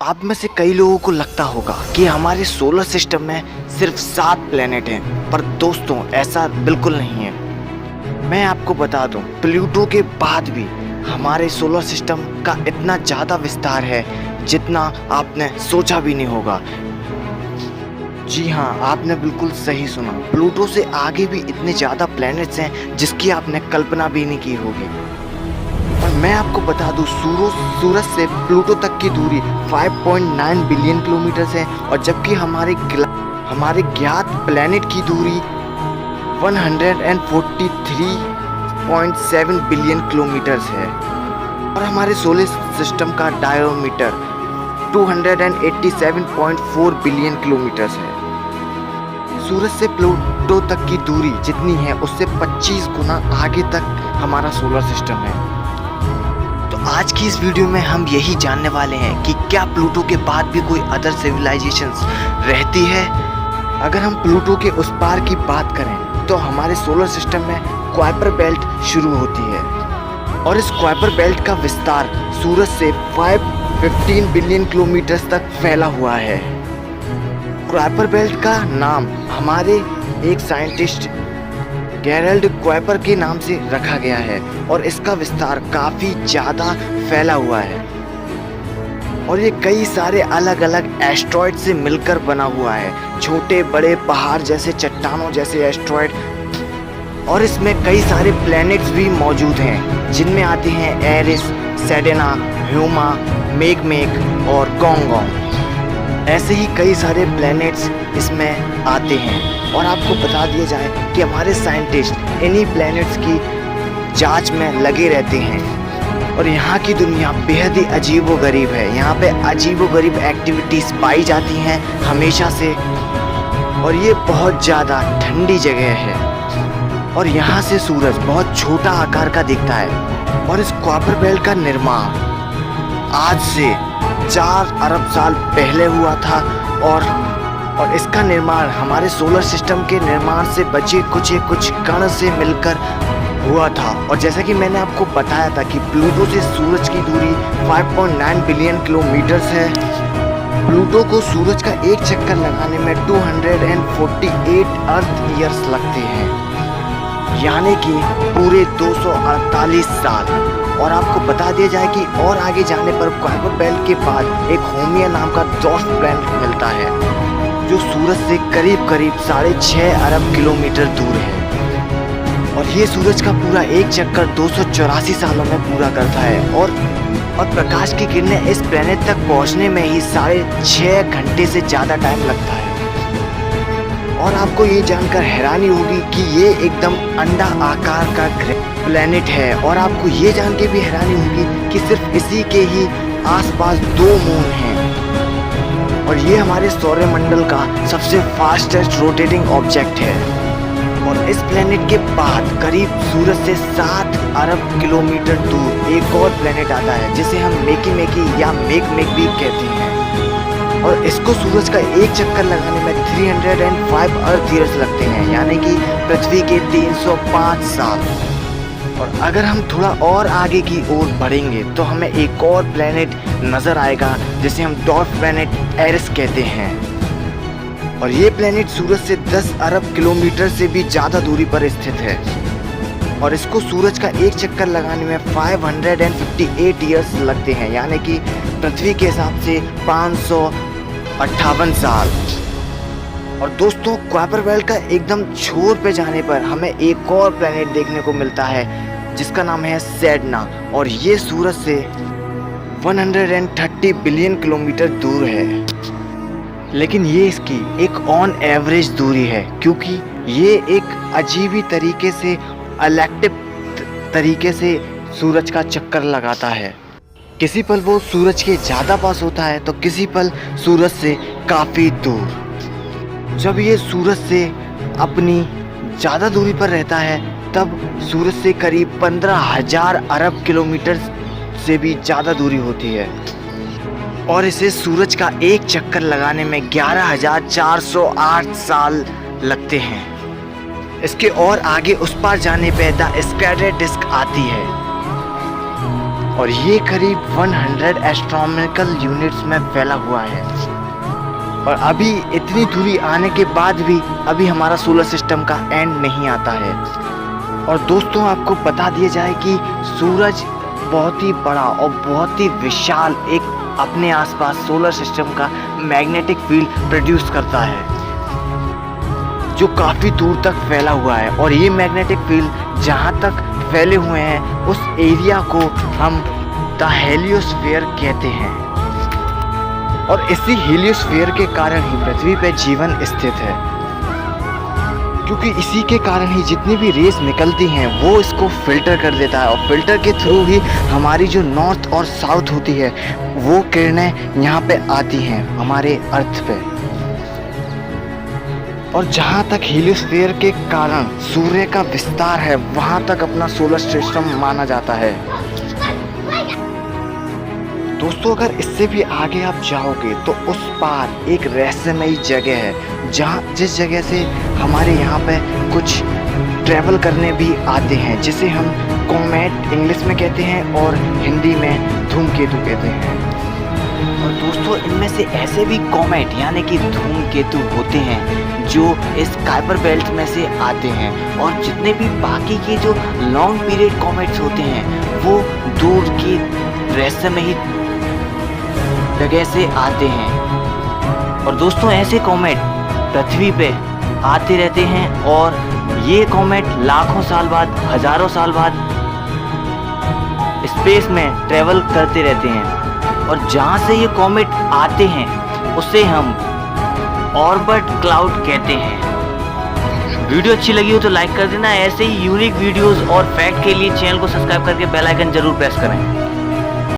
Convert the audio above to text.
आप में से कई लोगों को लगता होगा कि हमारे सोलर सिस्टम में सिर्फ 7 प्लेनेट हैं, पर दोस्तों ऐसा बिल्कुल नहीं है। मैं आपको बता दूं, प्लूटो के बाद भी हमारे सोलर सिस्टम का इतना ज़्यादा विस्तार है जितना आपने सोचा भी नहीं होगा। जी हाँ, आपने बिल्कुल सही सुना, प्लूटो से आगे भी इतने ज़्यादा प्लैनेट्स हैं जिसकी आपने कल्पना भी नहीं की होगी। और मैं आपको बता दूं, सूरज से प्लूटो तक की दूरी 5.9 बिलियन किलोमीटर है, और जबकि हमारे ज्ञात प्लैनेट की दूरी 143.7 बिलियन किलोमीटर है, और हमारे सोलर सिस्टम का डायमीटर 287.4 बिलियन किलोमीटर है। सूरज से प्लूटो तक की दूरी जितनी है उससे 25 गुना आगे तक हमारा सोलर सिस्टम है। तो आज की इस वीडियो में हम यही जानने वाले हैं कि क्या प्लूटो के बाद भी कोई अदर सिविलाइजेशंस रहती है। अगर हम प्लूटो के उस पार की बात करें तो हमारे सोलर सिस्टम में कुइपर बेल्ट शुरू होती है, और इस कुइपर बेल्ट का विस्तार सूरज से 515 बिलियन किलोमीटर तक फैला हुआ है। कुइपर बेल्ट का नाम हमारे एक साइंटिस्ट गेराल्ड कुइपर के नाम से रखा गया है, और इसका विस्तार काफ़ी ज़्यादा फैला हुआ है, और ये कई सारे अलग अलग एस्ट्रॉयड से मिलकर बना हुआ है। छोटे बड़े पहाड़ जैसे, चट्टानों जैसे एस्ट्रॉयड, और इसमें कई सारे प्लैनेट्स भी मौजूद हैं जिनमें आते हैं एरिस, सेडेना, ह्यूमा, मेकमेक और गोंगोंग। ऐसे ही कई सारे प्लैनेट्स इसमें आते हैं, और आपको बता दिया जाए कि हमारे साइंटिस्ट इन्हीं प्लैनेट्स की जांच में लगे रहते हैं, और यहाँ की दुनिया बेहद ही अजीबोगरीब है। यहाँ पे अजीबोगरीब एक्टिविटीज़ पाई जाती हैं हमेशा से, और ये बहुत ज़्यादा ठंडी जगह है, और यहाँ से सूरज बहुत छोटा आकार का दिखता है। और इस कुइपर बेल्ट का निर्माण आज से 4 अरब साल पहले हुआ था, और इसका निर्माण हमारे सोलर सिस्टम के निर्माण से बचे कुछ कण से मिलकर हुआ था। और जैसा कि मैंने आपको बताया था कि प्लूटो से सूरज की दूरी 5.9 बिलियन किलोमीटर है। प्लूटो को सूरज का एक चक्कर लगाने में 248 अर्थ ईयर्स लगते हैं, यानी कि पूरे 248 साल। और आपको बता दिया जाए कि और आगे जाने पर कुइपर बेल्ट के बाद एक होमिया नाम का ड्वार्फ प्लैनेट मिलता है, जो सूरज से करीब 6.5 अरब किलोमीटर दूर है, और ये सूरज का पूरा एक चक्कर 284 सालों में पूरा करता है, और प्रकाश की किरणें इस प्लैनेट तक पहुंचने में ही 6.5 घंटे से ज़्यादा टाइम लगता है। और आपको ये जानकर हैरानी होगी कि ये एकदम अंडा आकार का प्लैनेट है, और आपको ये जान के भी हैरानी होगी कि सिर्फ इसी के ही आसपास 2 मून हैं, और ये हमारे सौरमंडल का सबसे फास्टेस्ट रोटेटिंग ऑब्जेक्ट है। और इस प्लैनेट के बाद करीब सूरज से 7 अरब किलोमीटर दूर एक और प्लैनेट आता है जिसे हम मेकी या मेक भी कहते हैं, और इसको सूरज का एक चक्कर लगाने में 305 अर्थ ईयर्स लगते हैं, यानी कि पृथ्वी के 305 साल। और अगर हम थोड़ा और आगे की ओर बढ़ेंगे तो हमें एक और प्लैनेट नज़र आएगा जिसे हम ड्वार्फ प्लैनेट एरिस कहते हैं, और ये प्लैनेट सूरज से 10 अरब किलोमीटर से भी ज़्यादा दूरी पर स्थित है, और इसको सूरज का एक चक्कर लगाने में 558 ईयर्स लगते हैं, यानी कि पृथ्वी के हिसाब से 558 साल। और दोस्तों, कुइपर बेल्ट का एकदम छोर पे जाने पर हमें एक और प्लैनेट देखने को मिलता है जिसका नाम है सेडना, और ये सूरज से 130 बिलियन किलोमीटर दूर है। लेकिन ये इसकी एक ऑन एवरेज दूरी है, क्योंकि ये एक अजीबी तरीके से इलेक्ट्रिक तरीके से सूरज का चक्कर लगाता है। किसी पल वो सूरज के ज़्यादा पास होता है तो किसी पल सूरज से काफ़ी दूर। जब ये सूरज से अपनी ज़्यादा दूरी पर रहता है तब सूरज से करीब 15,000 अरब किलोमीटर से भी ज़्यादा दूरी होती है, और इसे सूरज का एक चक्कर लगाने में 11,408 साल लगते हैं। इसके और आगे उस पार जाने पे द स्क्वायर डिस्क आती है, और ये करीब 100 एस्ट्रोनॉमिकल यूनिट्स में फैला हुआ है। और अभी इतनी दूरी आने के बाद भी अभी हमारा सोलर सिस्टम का एंड नहीं आता है। और दोस्तों आपको बता दिया जाए कि सूरज बहुत ही बड़ा और बहुत ही विशाल एक अपने आसपास सोलर सिस्टम का मैग्नेटिक फील्ड प्रोड्यूस करता है, जो काफ़ी दूर तक फैला हुआ है। और ये मैग्नेटिक फील्ड जहाँ तक फैले हुए हैं उस एरिया को हम द हेलियोस्फीयर कहते हैं। और इसी हेलियोस्फीयर के कारण ही पृथ्वी पर जीवन स्थित है, क्योंकि इसी के कारण ही जितनी भी रेस निकलती हैं वो इसको फिल्टर कर देता है। और फिल्टर के थ्रू ही हमारी जो नॉर्थ और साउथ होती है वो किरणें यहाँ पे आती हैं हमारे अर्थ पे। और जहाँ तक हेलियोस्फीयर के कारण सूर्य का विस्तार है वहाँ तक अपना सोलर सिस्टम माना जाता है। दोस्तों अगर इससे भी आगे आप जाओगे तो उस पार एक रहस्यमयी जगह है, जिस जगह से हमारे यहाँ पे कुछ ट्रैवल करने भी आते हैं, जिसे हम कॉमेट इंग्लिश में कहते हैं और हिंदी में धूमकेतु कहते हैं। और दोस्तों इनमें से ऐसे भी कॉमेट यानी कि धूमकेतु होते हैं जो इस काइपर बेल्ट में से आते हैं। और जितने भी बाकी के जो लॉन्ग पीरियड कॉमेट्स होते हैं वो दूर की रहस्यमयी जगह से आते हैं। और दोस्तों ऐसे कॉमेट पृथ्वी पे आते रहते हैं और ये कॉमेट लाखों साल बाद, हजारों साल बाद स्पेस में ट्रेवल करते रहते हैं। और जहाँ से ये कॉमेट आते हैं उसे हम ऑर्बिट क्लाउड कहते हैं। वीडियो अच्छी लगी हो तो लाइक कर देना। ऐसे ही यूनिक वीडियोस और फैक्ट के लिए चैनल को सब्सक्राइब करके बेल आइकन जरूर प्रेस करें।